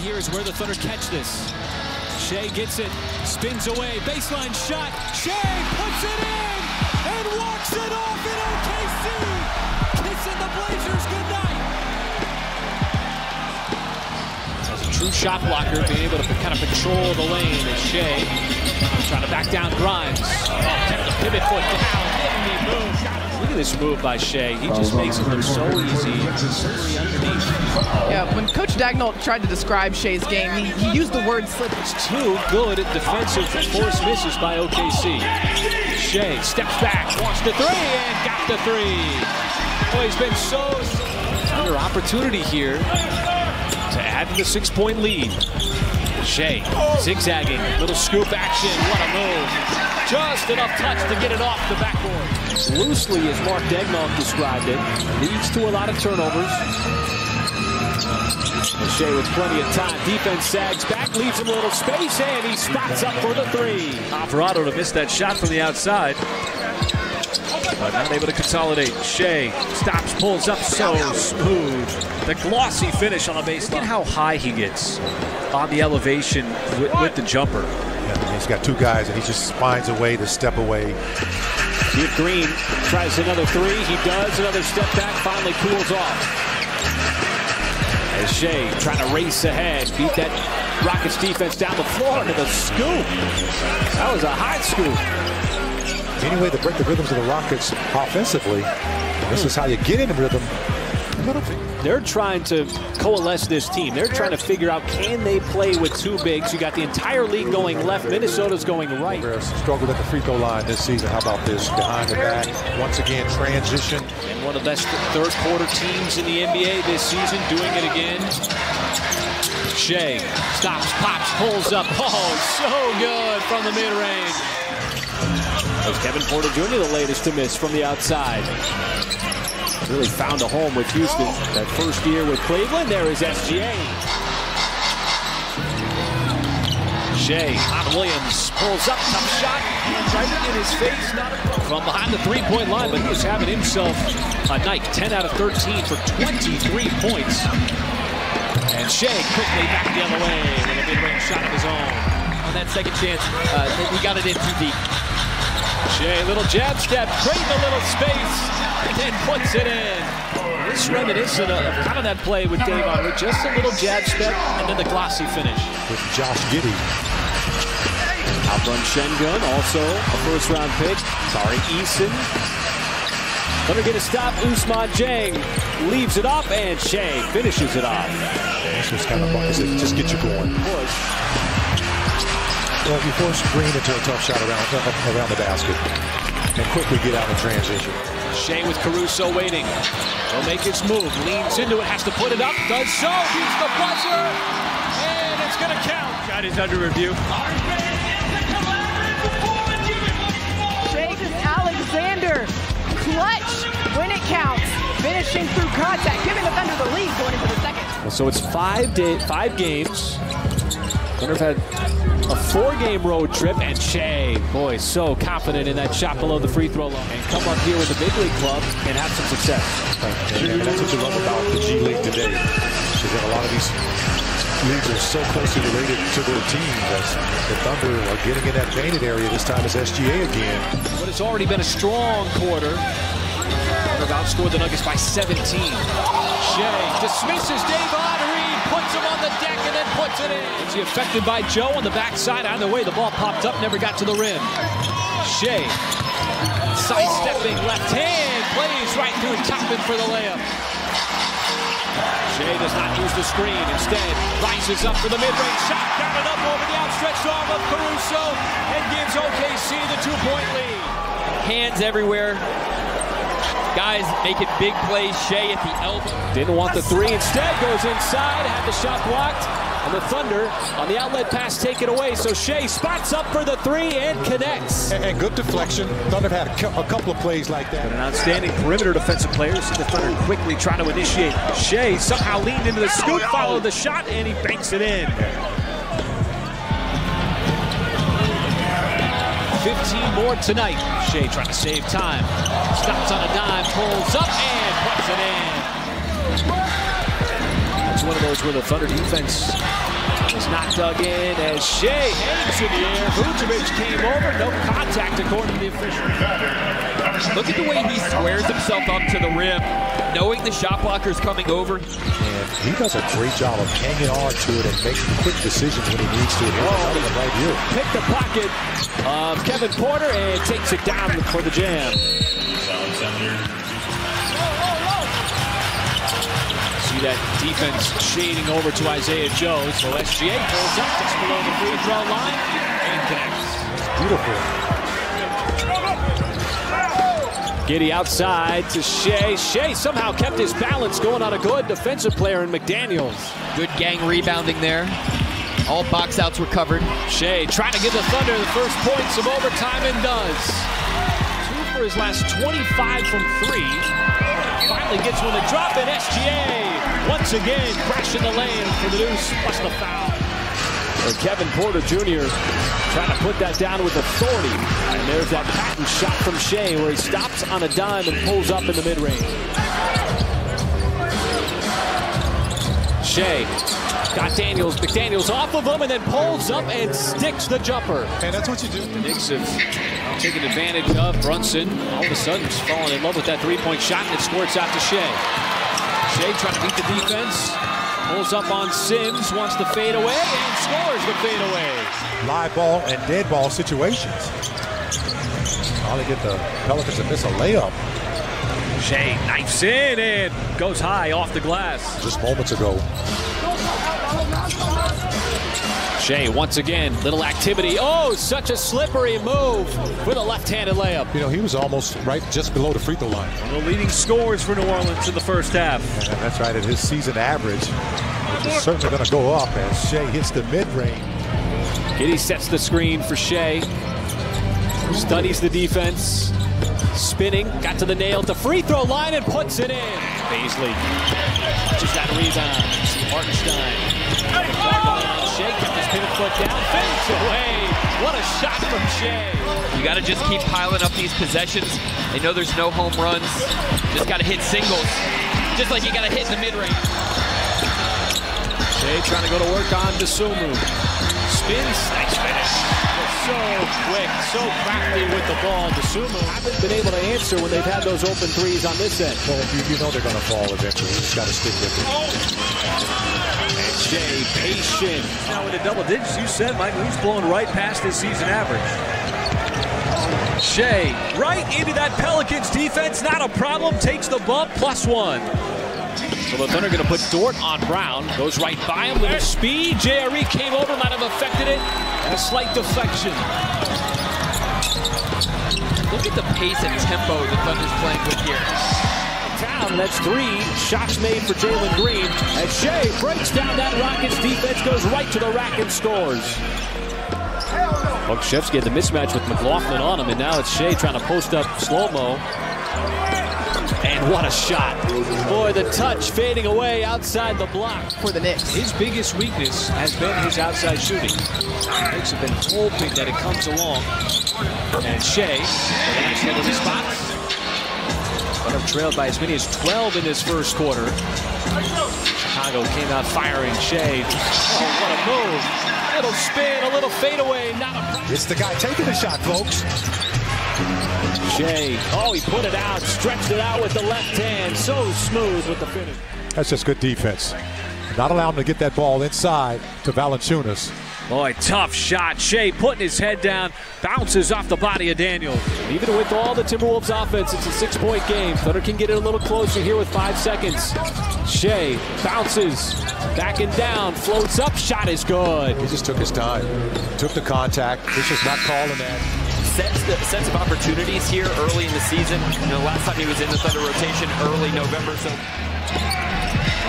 here is where the Thunder catch this. Shai gets it, spins away, baseline shot. Shai puts it in and walks it off in OKC. Kissing the Blazers goodnight. As a true shot blocker, being able to kind of control the lane is Shai. Trying to back down Grimes. Oh, kept the pivot foot down. Didn't he move? Look at this move by Shai. He just makes it look so easy. Underneath. Yeah, when Coach Dagnall tried to describe Shai's game, he used the word slip. It's too good at defensive force misses by OKC. Shai steps back, wants the three, and got the three. Oh, he's been so under opportunity here to add to the 6-point lead. Shai zigzagging, little scoop action. What a move. Just enough touch to get it off the backboard. Loosely, as Mark Dagnall described it, leads to a lot of turnovers. Shai with plenty of time. Defense sags back, leaves him a little space, and he spots up for the three. Alvarado to miss that shot from the outside. But not able to consolidate. Shai stops, pulls up so smooth. The glossy finish on the baseline. Look at how high he gets on the elevation with the jumper. Yeah, he's got two guys, and he just finds a way to step away. See if Green tries another three. He does. Another step back. Finally cools off. As Shai trying to race ahead. Beat that Rockets defense down the floor into the scoop. That was a high scoop. Any way to break the rhythms of the Rockets offensively, this is how you get in rhythm. They're trying to coalesce this team. They're trying to figure out, can they play with two bigs? You got the entire league going left. Minnesota's going right. Struggled at the free throw line this season. How about this? Behind the back. Once again, transition. And one of the best third quarter teams in the NBA this season, doing it again. Shai stops, pops, pulls up. Oh, so good from the mid-range. That was Kevin Porter Jr., the latest to miss from the outside. Really found a home with Houston that first year with Cleveland. There is SGA. Shai on Williams pulls up, tough shot, right in his face. Not from behind the three-point line, but he was having himself a night. 10 out of 13 for 23 points. And Shai quickly back the other way with a mid-range shot of his own. On that second chance, he got it in too deep. Shai, little jab step, creating a little space, and then puts it in. This reminiscent of kind of that play with Dave Henry, just a little jab step, and then the glossy finish. With Josh Giddey. Outrun Şengün, also a first-round pick. Tari Eason. Thunder get a stop. Ousmane Dieng leaves it off, and Shai finishes it off. This was kind of fun. Just get you going. Push. Well, you force Green into a tough shot around the basket and quickly get out in transition. Shai with Caruso waiting. He'll make his move. Leans into it, has to put it up. Does so. Beats the buzzer. And it's going to count. Shot is under review. Shai Gilgeous-Alexander, clutch when it counts. Finishing through contact, giving the Thunder the lead going into the second. Well, so it's 5 games. Thunder have had a 4-game road trip, and Shai, boy, so confident in that shot below the free throw line. And come up here with the big league club and have some success. And that's what you love about the G League today. Is that a lot of these leagues are so closely related to their teams. As the Thunder are getting in that painted area. This time it's SGA again. But it's already been a strong quarter. Thunder have outscored the Nuggets by 17. Shai dismisses Dave Henry, puts him on the deck, and then puts it in. Is he affected by Joe on the backside? Either way, the ball popped up, never got to the rim. Shai sidestepping left hand, plays right through Toppin for the layup. Shai does not use the screen. Instead, rises up for the mid-range shot. Got it up over the outstretched arm of Caruso and gives OKC the 2-point lead. Hands everywhere. Guys making big plays. Shai at the elbow. Didn't want the three. Instead, goes inside. Had the shot blocked. And the Thunder on the outlet pass take it away. So Shai spots up for the three and connects. And good deflection. Thunder had a couple of plays like that. But an outstanding perimeter defensive player. See the Thunder quickly trying to initiate. Shai somehow leaned into the scoop, followed the shot, and he banks it in. 15 more tonight. Shai trying to save time. Stops on a dime, pulls up, and puts it in. That's one of those where the Thunder defense It's not dug in as Shai hangs in the air. Vucevic came over, no contact according to the official. Look at the way he squares himself up to the rim, knowing the shot blocker's coming over. And he does a great job of hanging on to it and making quick decisions when he needs to. Right here. Pick the pocket of Kevin Porter and takes it down for the jam. See that defense shading over to Isaiah Joe. So SGA pulls up just below the free throw line and connects. Beautiful. Giddey outside to Shai. Shai somehow kept his balance going on a good defensive player in McDaniels. Good gang rebounding there. All box outs were covered. Shai trying to give the Thunder the first points of overtime and does. 2 for his last 25 from 3. Finally gets one to drop it. SGA once again crashing the lane for the deuce plus the foul. And Kevin Porter Jr. trying to put that down with authority. And there's that patent shot from Shai where he stops on a dime and pulls up in the mid-range. Shai got McDaniels off of him and then pulls up and sticks the jumper. And that's what you do. The Knicks have taken advantage of Brunson. All of a sudden he's falling in love with that three-point shot and it squirts out to Shai. Shai trying to beat the defense. Pulls up on Sims, wants to fade away, and scores the fade away. Live ball and dead ball situations. Finally get the Pelicans to miss a layup. Shai knifes in and goes high off the glass. Just moments ago. Shai once again, little activity. Oh, such a slippery move with a left-handed layup. You know, he was almost right just below the free throw line. One of the leading scorers for New Orleans in the first half. And that's right, at his season average, which is certainly going to go up as Shai hits the mid-range. Giddey sets the screen for Shai. Studies the defense. Spinning, got to the nail to free throw line and puts it in. Baisley just that rebound. See Hartenstein. Shai kept his pivot foot down, fades away. What a shot from Shai. You got to just keep piling up these possessions. They know there's no home runs. Just got to hit singles. Just like you got to hit in the mid-range. Shai trying to go to work on Dosunmu. Spins, nice finish. So quick, so crafty with the ball. Dosunmu haven't been able to answer when they've had those open threes on this end. Well, you know they're going to fall eventually. You just got to stick with it. And Shai patient. Now in the double digits, you said, Michael, he's blown right past his season average. Shai right into that Pelicans defense. Not a problem. Takes the bump, +1. So the Thunder going to put Dort on Brown. Goes right by him with speed. JRE came over, might have affected it. And a slight deflection. Look at the pace and tempo the Thunder's playing with here. Down, that's 3 shots made for Jalen Green. And Shai breaks down that Rockets defense, goes right to the rack and scores. Buckshevsky had the mismatch with McLaughlin on him, and now it's Shai trying to post up slow-mo. And what a shot. Boy, the touch fading away outside the block. For the Knicks. His biggest weakness has been his outside shooting. The Knicks have been hoping that it comes along. And Shai, a nice little response. But have trailed by as many as 12 in this first quarter. Chicago came out firing. Shai. Oh, what a move. A little spin, a little fadeaway. Not a problem. It's the guy taking the shot, folks. Shai, oh, he put it out, stretched it out with the left hand. So smooth with the finish. That's just good defense. Not allowing him to get that ball inside to Valanciunas. Boy, tough shot. Shai putting his head down, bounces off the body of Daniels. Even with all the Timberwolves offense, it's a 6-point game. Thunder can get it a little closer here with 5 seconds. Shai bounces, back and down, floats up, shot is good. He just took his time, took the contact. This is not calling that. Sense of opportunities here early in the season. You know, last time he was in the Thunder rotation, early November. So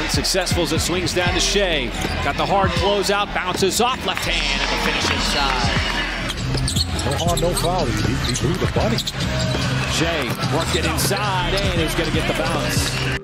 unsuccessful as it swings down to Shai. Got the hard closeout, bounces off, left hand, and the finish inside. No harm, no foul. He blew the bunny. Shai worked it inside and is going to get the bounce.